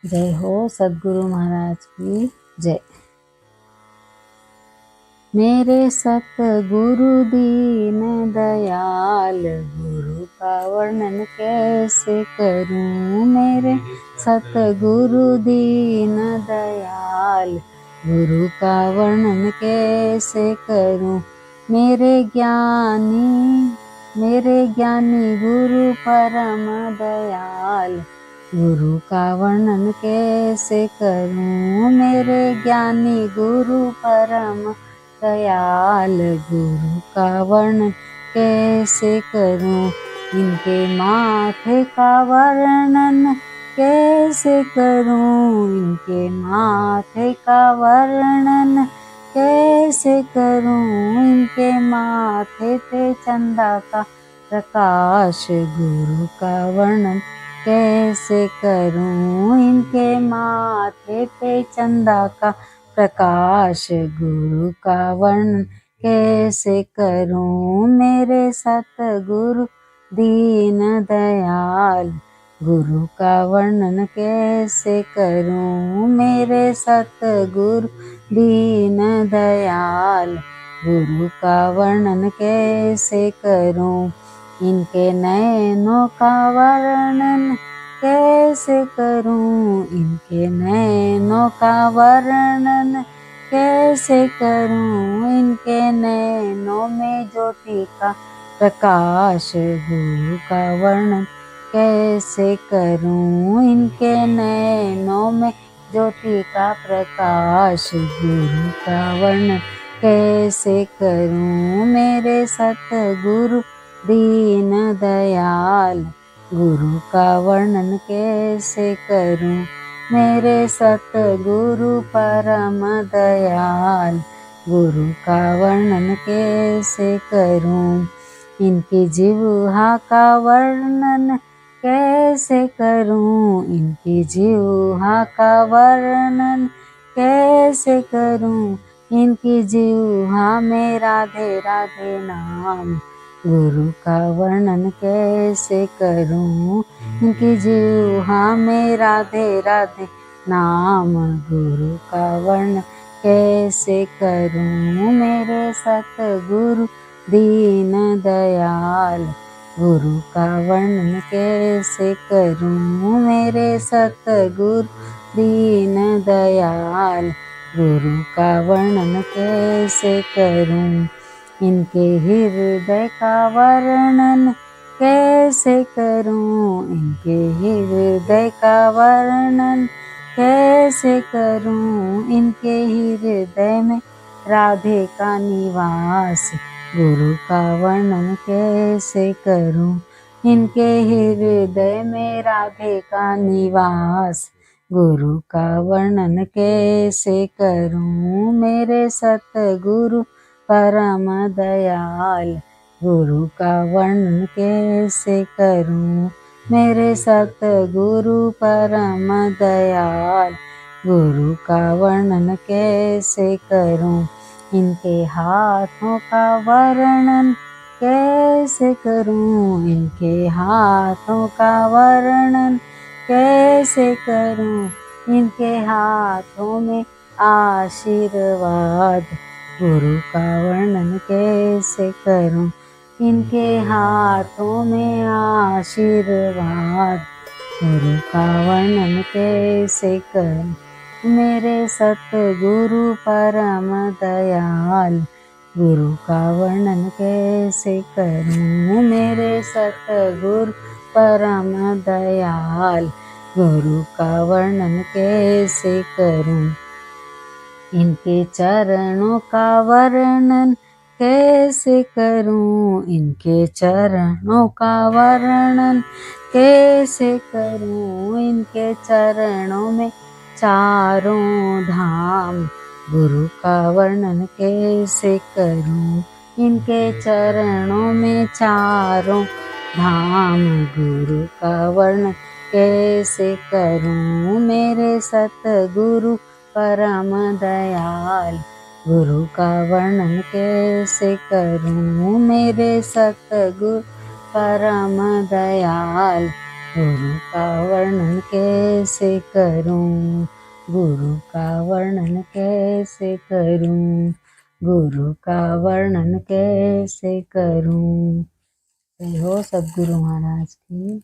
जय हो सद्गुरु महाराज की जय। मेरे सतगुरु दीन दयाल, गुरु का वर्णन कैसे करूं। मेरे सतगुरु दीन दयाल, गुरु का वर्णन कैसे करूं। मेरे ज्ञानी गुरु परम दयाल, गुरु का वर्णन कैसे करूं। मेरे ज्ञानी गुरु परम दयाल, गुरु का वर्णन कैसे करूं। इनके माथे का वर्णन कैसे करूं। इनके माथे का वर्णन कैसे करूं। इनके माथे पे चंदा का प्रकाश, गुरु का वर्णन कैसे करूं। इनके माथे पे चंदा का प्रकाश, गुरु का वर्णन कैसे करूं। मेरे सतगुरु दीन दयाल, गुरु का वर्णन कैसे करूं। मेरे सतगुरु दीन दयाल, गुरु का वर्णन कैसे करूं। इनके नैनों का वर्णन कैसे करूं। इनके नैनों का वर्णन कैसे करूं। इनके नैनों में ज्योति का प्रकाश, गुरु का वर्णन कैसे करूं। इनके नैनों में ज्योति का प्रकाश, गुरु का वर्णन कैसे करूं। मेरे सतगुरु दीन दयाल, गुरु का वर्णन कैसे करूं। मेरे सतगुरु परम दयाल, गुरु का वर्णन कैसे करूं। इनकी जिह्वा का वर्णन कैसे करूं। इनकी जिह्वा का वर्णन कैसे करूं। इनकी जिह्वा में राधे राधे नाम, गुरु का वर्णन कैसे करूं। इनकी जिह्वा में राधे राधे नाम, गुरु का वर्णन कैसे करूं। मेरे सतगुरु दीन दयाल, गुरु का वर्णन कैसे करूं। मेरे सतगुरु दीन दयाल, गुरु का वर्णन कैसे करूं। इनके हृदय का वर्णन कैसे करूं। इनके हृदय का वर्णन कैसे करूं। इनके हृदय में राधे का निवास, गुरु का वर्णन कैसे करूं। इनके हृदय में राधे का निवास, गुरु का वर्णन कैसे करूं। मेरे सतगुरु परम दयाल, गुरु का वर्णन कैसे करूं। मेरे सतगुरु परम दयाल, गुरु का वर्णन कैसे करूं। इनके हाथों का वर्णन कैसे करूं। इनके हाथों का वर्णन कैसे करूं। इनके हाथों में आशीर्वाद, गुरु का वर्णन कैसे करूं। इनके हाथों में आशीर्वाद, गुरु का वर्णन कैसे करूं। मेरे सतगुरु परम दयाल, गुरु का वर्णन कैसे करूं। मेरे सतगुरु परम दयाल, गुरु का वर्णन कैसे करूं। इनके चरणों का वर्णन कैसे करूं। इनके चरणों का वर्णन कैसे करूं। इनके चरणों में चारों धाम, गुरु का वर्णन कैसे करूं। इनके चरणों में चारों धाम, गुरु का वर्णन कैसे करूं। मेरे सतगुरु परम दयाल, गुरु का वर्णन कैसे करूं। मेरे सतगुरु परम दयाल, गुरु का वर्णन कैसे करूं, गुरु का वर्णन कैसे करूं, गुरु का वर्णन कैसे करूं। जय हो सद्गुरु महाराज की।